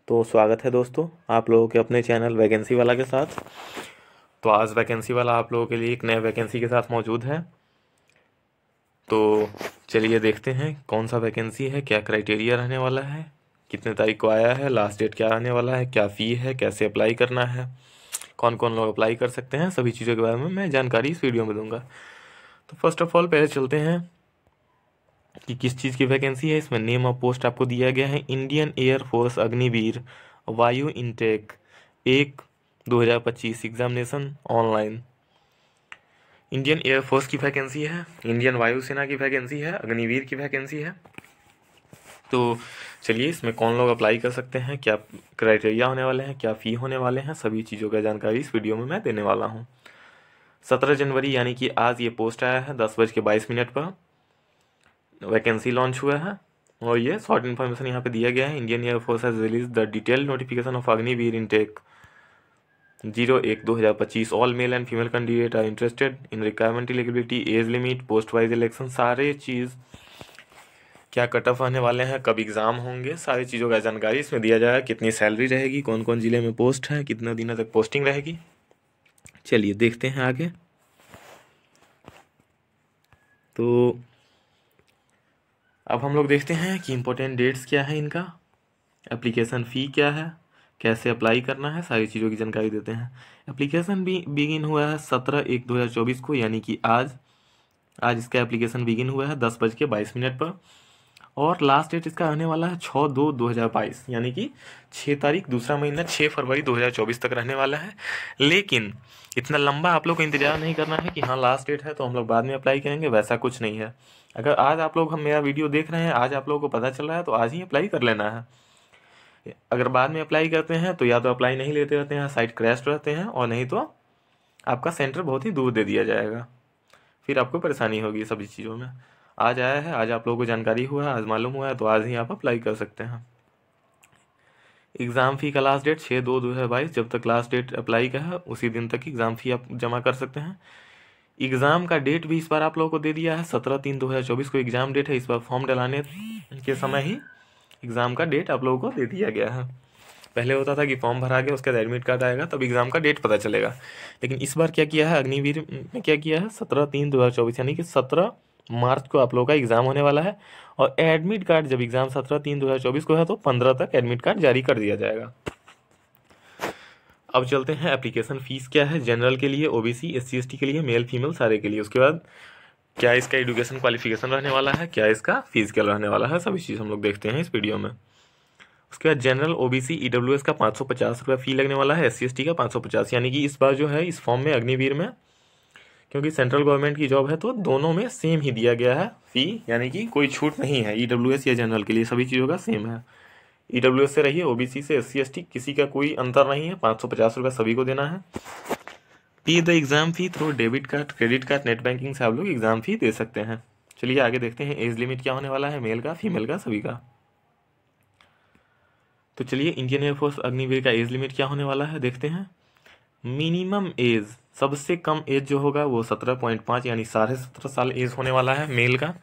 तो स्वागत है दोस्तों आप लोगों के अपने चैनल वैकेंसी वाला के साथ। तो आज वैकेंसी वाला आप लोगों के लिए एक नए वैकेंसी के साथ मौजूद है। तो चलिए देखते हैं कौन सा वैकेंसी है, क्या क्राइटेरिया रहने वाला है, कितने तारीख को आया है, लास्ट डेट क्या रहने वाला है, क्या फ़ी है, कैसे अप्लाई करना है, कौन कौन लोग अप्लाई कर सकते हैं, सभी चीज़ों के बारे में मैं जानकारी इस वीडियो में दूंगा। तो फर्स्ट ऑफ ऑल पहले चलते हैं कि किस चीज़ की वैकेंसी है। इसमें नेम ऑफ पोस्ट आपको दिया गया है इंडियन एयरफोर्स अग्निवीर वायु intake 1/2025 examination online. Indian air force की वैकेंसी है, इंडियन वायुसेना की वैकेंसी है, अग्निवीर की वैकेंसी है। तो चलिए इसमें कौन लोग अप्लाई कर सकते हैं, क्या क्राइटेरिया होने वाले हैं, क्या फ़ी होने वाले हैं, सभी चीज़ों का जानकारी इस वीडियो में मैं देने वाला हूँ। 17 जनवरी यानी कि आज ये पोस्ट आया है 10:22 पर वैकेंसी लॉन्च हुआ है और ये शॉर्ट इन्फॉर्मेशन यहाँ पे दिया गया है। Indian air force has release the detailed notification of Agniveer intake 01/2025। All male and female candidate are interested in requirement, eligibility, age limit, post wise election, सारे चीज़, क्या कट ऑफ आने वाले हैं, कब एग्ज़ाम होंगे, सारी चीज़ों का जानकारी इसमें दिया जाएगा। कितनी सैलरी रहेगी, कौन कौन ज़िले में पोस्ट है, कितने दिनों तक पोस्टिंग रहेगी। चलिए देखते हैं आगे। तो अब हम लोग देखते हैं कि इम्पोर्टेंट डेट्स क्या है इनका, एप्लीकेशन फ़ी क्या है, कैसे अप्लाई करना है, सारी चीज़ों की जानकारी देते हैं। एप्लीकेशन भी बिगिन हुआ है 17/1/2024 को, यानी कि आज इसका एप्लीकेशन बिगिन हुआ है 10:22 पर और लास्ट डेट इसका आने वाला है 6/2/2022 यानी कि 6 तारीख दूसरा महीना 6 फरवरी 2024 तक रहने वाला है। लेकिन इतना लंबा आप लोग को इंतजार नहीं करना है कि हाँ लास्ट डेट है तो हम लोग बाद में अप्लाई करेंगे, वैसा कुछ नहीं है। अगर आज आप लोग हम मेरा वीडियो देख रहे हैं, आज आप लोगों को पता चल रहा है तो आज ही अप्लाई कर लेना है। अगर बाद में अप्लाई करते हैं तो या तो अप्लाई नहीं लेते रहते हैं, साइट क्रैश रहते हैं, और नहीं तो आपका सेंटर बहुत ही दूर दे दिया जाएगा, फिर आपको परेशानी होगी सभी चीज़ों में। आज आया है, आज आप लोगों को जानकारी हुआ है, आज मालूम हुआ है तो आज ही आप अप्लाई कर सकते हैं। एग्ज़ाम फ़ी का लास्ट डेट 6/2/2022, जब तक लास्ट डेट अप्लाई का है उसी दिन तक एग्ज़ाम फ़ी आप जमा कर सकते हैं। एग्ज़ाम का डेट भी इस बार आप लोगों को दे दिया है 17/3/2024 को एग्ज़ाम डेट है। इस बार फॉर्म डलाने के समय ही एग्ज़ाम का डेट आप लोगों को दे दिया गया है। पहले होता था कि फॉर्म भरा गया उसके बाद एडमिट कार्ड आएगा तब एग्ज़ाम का डेट पता चलेगा, लेकिन इस बार क्या किया है अग्निवीर में, क्या किया है 17/3/2024 यानी कि 17 मार्च को आप लोगों का एग्ज़ाम होने वाला है। और एडमिट कार्ड जब एग्ज़ाम 17/3/2024 को है तो 15 तक एडमिट कार्ड जारी कर दिया जाएगा। अब चलते हैं एप्लीकेशन फ़ीस क्या है जनरल के लिए, ओबीसी, एससी एसटी के लिए, मेल फीमेल सारे के लिए। उसके बाद क्या इसका एजुकेशन क्वालिफिकेशन रहने वाला है, क्या इसका फीस क्या रहने वाला है, सभी चीज़ हम लोग देखते हैं इस वीडियो में। उसके बाद जनरल, ओबीसी, ईडब्ल्यूएस का 550 रुपये फ़ी लगने वाला है, एससी एसटी का 550। यानी कि इस बार जो है इस फॉर्म में अग्निवीर में, क्योंकि सेंट्रल गवर्नमेंट की जॉब है तो दोनों में सेम ही दिया गया है फ़ी, यानी कि कोई छूट नहीं है ईडब्ल्यूएस या जनरल के लिए, सभी चीज़ों का सेम है। ईडब्ल्यूएस से रहिए, ओबीसी से एससी एसटी किसी का कोई अंतर नहीं है, 550 रुपये सभी को देना है। पे the exam fee through debit card, credit card, net banking से आप लोग एग्ज़ाम फ़ी दे सकते हैं। चलिए आगे देखते हैं एज लिमिट क्या होने वाला है, मेल का, फीमेल का, सभी का। तो चलिए इंडियन एयरफोर्स अग्निवीर का एज लिमिट क्या होने वाला है देखते हैं। मिनिमम एज, सबसे कम एज जो होगा वो 17.5 यानी 17.5 साल एज होने वाला है मेल का।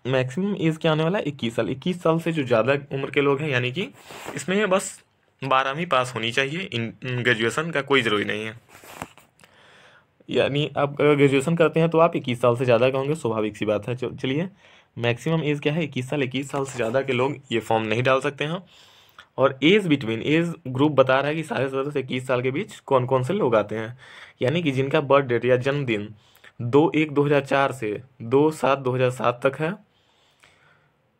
मैक्सिमम एज क्या आने वाला है 21 साल। 21 साल से जो ज़्यादा उम्र के लोग हैं, यानी कि इसमें बस 12वीं पास होनी चाहिए, ग्रेजुएशन का कोई ज़रूरी नहीं है। यानी आप अगर ग्रेजुएशन करते हैं तो आप 21 साल से ज़्यादा का होंगे, स्वाभाविक सी बात है। चलिए मैक्सिमम एज क्या है 21 साल। 21 साल से ज़्यादा के लोग ये फॉर्म नहीं डाल सकते हैं। और एज बिटवीन, एज ग्रुप बता रहा है कि 17.5 से 21 साल के बीच कौन कौन से लोग आते हैं, यानी कि जिनका बर्थ डेट या जन्मदिन 2/1/2004 से 2/7/2007 तक है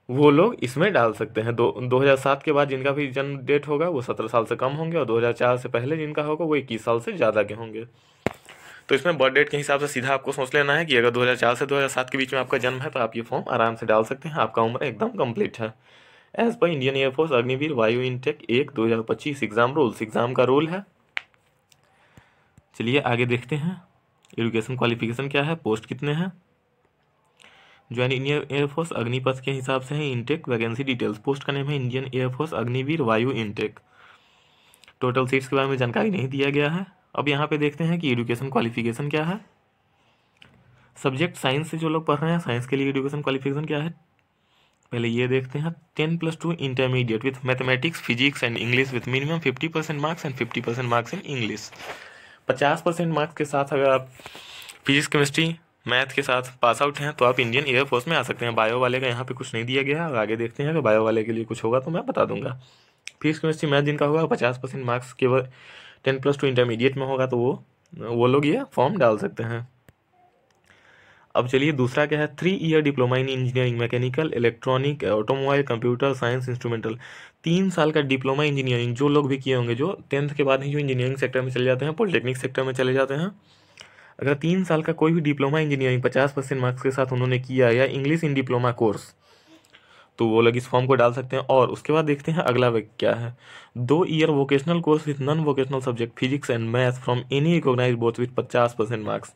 वो लोग इसमें डाल सकते हैं। 2007 के बाद जिनका भी जन्म डेट होगा वो 17 साल से कम होंगे, और 2004 से पहले जिनका होगा वो 21 साल से ज़्यादा के होंगे। तो इसमें बर्थ डेट के हिसाब से सीधा आपको सोच लेना है कि अगर 2004 से 2007 के बीच में आपका जन्म है तो आप ये फॉर्म आराम से डाल सकते हैं, आपका उम्र एकदम कंप्लीट है। As per Indian air force Agniveer वायु इनटेक 1/2025 एग्जाम रूल्स, एग्जाम का रूल है। चलिए आगे देखते हैं एजुकेशन क्वालिफिकेशन क्या है, पोस्ट कितने हैं। ज्वाइन इंडियन एयरफोर्स अग्निपथ के हिसाब से है इनटेक, वैकेंसी डिटेल्स, पोस्ट का नेम है इंडियन एयरफोर्स अग्निवीर वायु इनटेक। टोटल सीट्स के बारे में जानकारी नहीं दिया गया है। अब यहाँ पे देखते हैं कि एजुकेशन क्वालिफिकेशन क्या है। सब्जेक्ट साइंस से जो लोग पढ़ रहे हैं, साइंस के लिए एजुकेशन क्वालिफिकेशन क्या है, पहले ये देखते हैं 10+2 intermediate with mathematics physics and English with minimum 50% marks and 50% marks in English. 50% marks के साथ अगर आप फिजिक्स केमिस्ट्री मैथ के साथ पास आउट हैं तो आप इंडियन एयरफोर्स में आ सकते हैं। बायो वाले का यहाँ पे कुछ नहीं दिया गया है, और आगे देखते हैं कि बायो वाले के लिए कुछ होगा तो मैं बता दूंगा। फिजिक्स केमिस्ट्री मैथ जिनका होगा 50% मार्क्स केवल 10+2 इंटरमीडिएट में होगा तो वो लोग ये फॉर्म डाल सकते हैं। अब चलिए दूसरा क्या है, 3 year diploma in engineering mechanical electronic automobile computer science instrumental. 3 साल का डिप्लोमा इंजीनियरिंग जो लोग भी किए होंगे, जो 10th के बाद ही जो इंजीनियरिंग सेक्टर में चले जाते हैं, पॉलिटेक्निक सेक्टर में चले जाते हैं, अगर 3 साल का कोई भी डिप्लोमा इंजीनियरिंग 50% मार्क्स के साथ उन्होंने किया या इंग्लिश इन डिप्लोमा कोर्स, तो वो लोग इस फॉर्म को डाल सकते हैं। और उसके बाद देखते हैं अगला क्या है, 2 year vocational course with non vocational subject physics and math from any recognise board with 50% marks.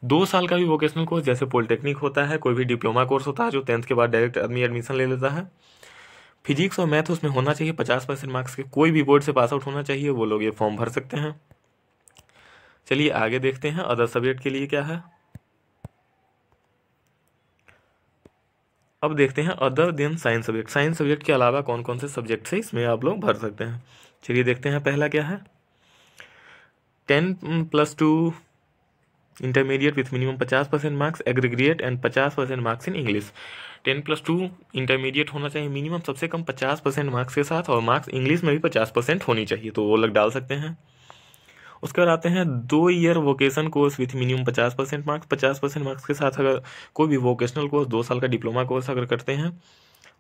2 साल का भी वोकेशनल कोर्स जैसे पॉलिटेक्निक होता है, कोई भी डिप्लोमा कोर्स होता है जो 10th के बाद डायरेक्ट आदमी एडमिशन ले लेता है, फिजिक्स और मैथ उसमें होना चाहिए 50% मार्क्स के, कोई भी बोर्ड से पास आउट होना चाहिए, वो लोग ये फॉर्म भर सकते हैं। चलिए आगे देखते हैं अदर सब्जेक्ट के लिए क्या है। अब देखते हैं other than science subject, science subject के अलावा कौन कौन से सब्जेक्ट से इसमें आप लोग भर सकते हैं। चलिए देखते हैं पहला क्या है, 10+2 intermediate with minimum 50% marks aggregate and 50% marks in English. 10+2 intermediate होना चाहिए मिनिमम सबसे कम 50% मार्क्स के साथ, और मार्क्स इंग्लिश में भी 50% होनी चाहिए, तो वो लोग डाल सकते हैं। उसके बाद आते हैं 2 year vocation course with minimum 50% marks, 50% marks के साथ अगर कोई भी वोकेशनल कोर्स 2 साल का डिप्लोमा कोर्स अगर करते हैं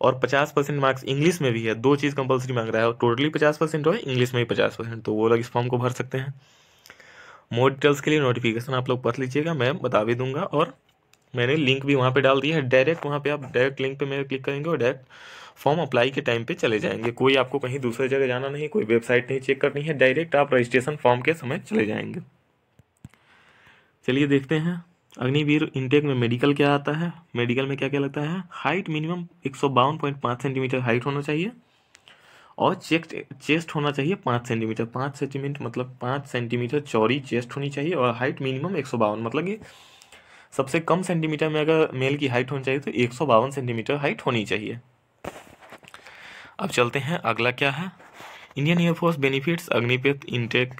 और 50% मार्क्स इंग्लिश में भी है, 2 चीज़ कंपलसरी मांग रहा है, टोटली 50% हो, इंग्लिश में भी 50%, तो वो लोग इस फॉर्म को भर सकते हैं। मोर डिटेल्स के लिए नोटिफिकेशन आप लोग पढ़ लीजिएगा, मैं बता भी दूंगा, और मैंने लिंक भी वहाँ पे डाल दिया है। डायरेक्ट वहाँ पे आप डायरेक्ट लिंक पे मेरे क्लिक करेंगे और डायरेक्ट फॉर्म अप्लाई के टाइम पे चले जाएंगे। कोई आपको कहीं दूसरे जगह जाना नहीं, कोई वेबसाइट नहीं चेक करनी है, डायरेक्ट आप रजिस्ट्रेशन फॉर्म के समय चले जाएंगे। चलिए देखते हैं अग्निवीर इनटेक में मेडिकल क्या आता है। मेडिकल में क्या क्या लगता है, हाइट मिनिमम 152.5 सेंटीमीटर हाइट होना चाहिए, और चेस्ट होना चाहिए 5 सेंटीमीटर, 5 सेंटीमीटर मतलब 5 सेंटीमीटर चौड़ी चेस्ट होनी चाहिए, और हाइट मिनिमम 152, मतलब कि सबसे कम सेंटीमीटर में अगर मेल की हाइट होनी चाहिए तो 152 सेंटीमीटर हाइट होनी चाहिए। अब चलते हैं अगला क्या है, Indian air force benefits Agnipath intake.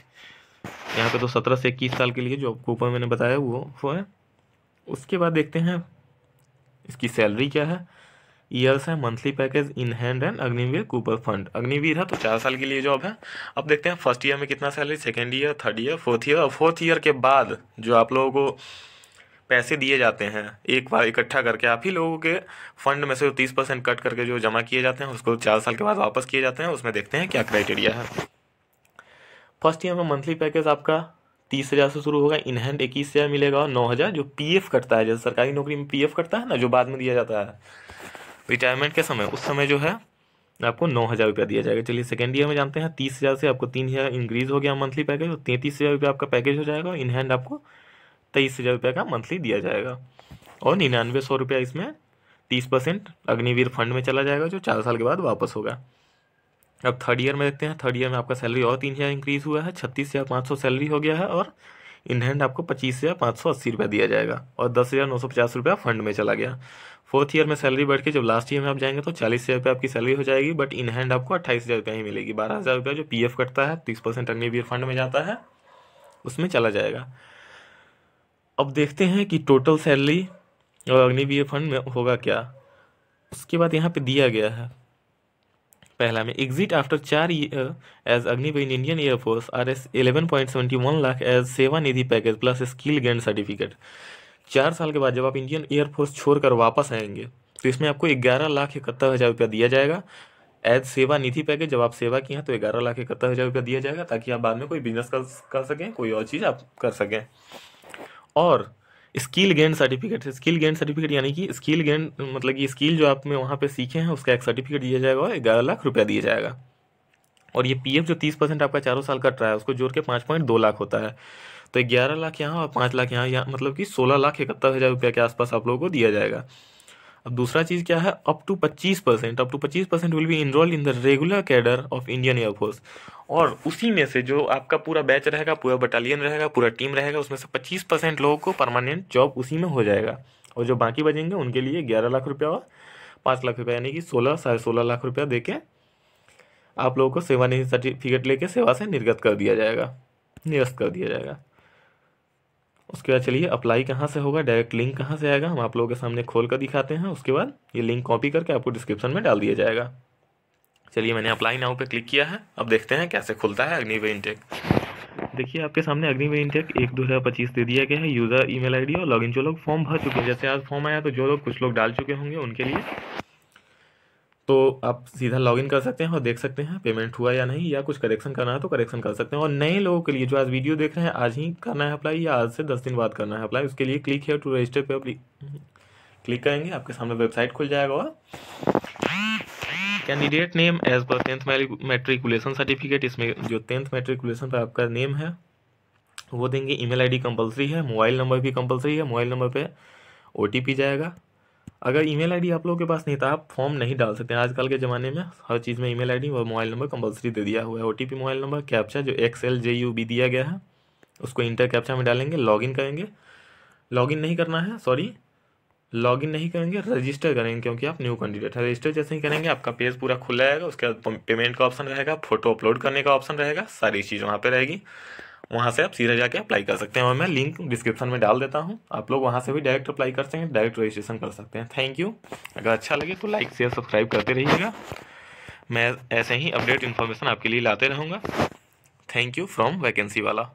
यहाँ पे तो 17 से 21 साल के लिए जो आपको ऊपर मैंने बताया वो है। उसके बाद देखते हैं इसकी सैलरी क्या है, ईयर्स है, monthly package in hand and Agniveer Cooper fund. Agniveer है तो 4 साल के लिए जॉब है। अब देखते हैं फर्स्ट ईयर में कितना salary, second year, third year, fourth year, और फोर्थ ईयर के बाद जो आप लोगों को पैसे दिए जाते हैं एक बार इकट्ठा करके, आप ही लोगों के फंड में से 30% कट करके जो जमा किए जाते हैं उसको 4 साल के बाद वापस किए जाते हैं। उसमें देखते हैं क्या क्राइटेरिया है। फर्स्ट ईयर में मंथली पैकेज आपका 30,000 से शुरू होगा, इन हैंड 21,000 मिलेगा, और 9,000 जो पीएफ कटता है, जैसे सरकारी नौकरी में पीएफ कटता है ना, जो बाद में दिया जाता है रिटायरमेंट के समय, उस समय जो है आपको 9,000 रुपया दिया जाएगा। चलिए सेकेंड ईयर में जानते हैं 30,000 से आपको 3,000 इंक्रीज हो गया मंथली पैकेज, तो 33,000 रुपया आपका पैकेज हो जाएगा, इन हैंड आपको 23,000 रुपये का मंथली दिया जाएगा, और 9900 रुपया इसमें 30% अग्निवीर फंड में चला जाएगा जो 4 साल के बाद वापस होगा। अब थर्ड ईयर में देखते हैं, थर्ड ईयर में आपका सैलरी और 3,000 इंक्रीज हुआ है, 36,500 सैलरी हो गया है, और इन हैंड आपको 25,580 रुपया दिया जाएगा, और 10,950 रुपया फंड में चला गया। फोर्थ ईयर में सैलरी बढ़ के जब लास्ट ईयर में आप जाएंगे तो 40,000 रुपये आपकी सैलरी हो जाएगी, बट इन हैंड आपको 28,000 रुपया ही मिलेगी। 12,000 रुपया जो पीएफ कटता है, 30% अग्निवीर फंड में जाता है, उसमें चला जाएगा। अब देखते हैं कि टोटल सैलरी और अग्निवीर फंड में होगा क्या। उसके बाद यहाँ पे दिया गया है पहला में, exit after 4 year as Agniveer in Indian Air Force RS 11.71 lakh as Seva Nidhi package plus skill gain certificate. 4 साल के बाद जब आप इंडियन एयरफोर्स छोड़कर वापस आएंगे तो इसमें आपको 11,71,000 रुपया दिया जाएगा एज सेवा निधि पैकेज। जब आप सेवा किए हैं तो 11,71,000 रुपया दिया जाएगा, ताकि आप बाद में कोई बिजनेस कर सकें, कोई और चीज़ आप कर सकें। और skill gain certificate, skill gain certificate यानी कि स्किल गेन मतलब कि स्किल जो आप में वहाँ पे सीखे हैं उसका एक सर्टिफिकेट दिया जाएगा, और 11 लाख रुपया दिया जाएगा। और ये पीएफ जो 30% आपका 4 साल कट रहा है उसको जोड़ के 5.2 लाख होता है, तो 11 लाख यहाँ और 5 लाख यहाँ मतलब कि 16,71,000 रुपया के आसपास आप लोगों को दिया जाएगा। अब दूसरा चीज़ क्या है, up to 25% will be enrolled in the regular cadre of Indian air force. और उसी में से जो आपका पूरा बैच रहेगा, पूरा बटालियन रहेगा, पूरा टीम रहेगा, उसमें से 25% लोगों को परमानेंट जॉब उसी में हो जाएगा, और जो बाकी बचेंगे उनके लिए 11 लाख रुपया और 5 लाख रुपये यानी कि 16 लाख रुपया दे के आप लोगों को सेवानिवृत्ति सर्टिफिकेट लेके सेवा से निरस्त कर दिया जाएगा। उसके बाद चलिए अप्लाई कहाँ से होगा, डायरेक्ट लिंक कहाँ से आएगा, हम आप लोगों के सामने खोल कर दिखाते हैं। उसके बाद ये लिंक कॉपी करके आपको डिस्क्रिप्शन में डाल दिया जाएगा। चलिए मैंने अप्लाई नाउ पे क्लिक किया है। अब देखते हैं कैसे खुलता है अग्निवीर इनटेक। देखिए आपके सामने अग्निवीर इनटेक 1/2025 दे दिया गया है। यूज़र ईमेल आईडी और लॉगिन जो लोग फॉर्म भर चुके हैं, जैसे आज फॉर्म आया तो जो लोग कुछ लोग डाल चुके होंगे उनके लिए तो आप सीधा लॉगिन कर सकते हैं और देख सकते हैं पेमेंट हुआ या नहीं, या कुछ करेक्शन करना है तो करेक्शन कर सकते हैं। और नए लोगों के लिए जो आज वीडियो देख रहे हैं, आज ही करना है अप्लाई या आज से 10 दिन बाद करना है अप्लाई, उसके लिए क्लिक हियर टू रजिस्टर पे क्लिक करेंगे, आपके सामने वेबसाइट खुल जाएगा। और candidate name as per 10th matriculation certificate, इसमें जो 10th मैट्रिकुलेशन पर आपका नेम है वो देंगे। ईमेल आईडी कंपलसरी है, मोबाइल नंबर भी कंपलसरी है, मोबाइल नंबर पे OTP जाएगा। अगर ईमेल आईडी आप लोगों के पास नहीं था, आप फॉर्म नहीं डाल सकते हैं। आजकल के ज़माने में हर चीज़ में ईमेल आईडी और मोबाइल नंबर कंपलसरी दे दिया हुआ है। OTP मोबाइल नंबर, कैप्चा जो XLJUB दिया गया है उसको इंटर कैप्चा में डालेंगे, लॉगिन करेंगे। लॉगिन नहीं करेंगे, रजिस्टर करेंगे, क्योंकि आप न्यू कैंडिडेट है। रजिस्टर जैसे ही करेंगे आपका पेज पूरा खुल जाएगा। उसके बाद पेमेंट का ऑप्शन रहेगा, फोटो अपलोड करने का ऑप्शन रहेगा, सारी चीज़ वहाँ पे रहेगी। वहाँ से आप सीधा जाके अप्लाई कर सकते हैं और मैं लिंक डिस्क्रिप्शन में डाल देता हूँ। आप लोग वहाँ से भी डायरेक्ट अप्लाई कर सकते हैं, डायरेक्ट रजिस्ट्रेशन कर सकते हैं। Thank you. अगर अच्छा लगे तो लाइक शेयर सब्सक्राइब करते रहिएगा। मैं ऐसे ही अपडेट इन्फॉर्मेशन आपके लिए लाते रहूँगा। थैंक यू फ्रॉम वैकेंसी वाला।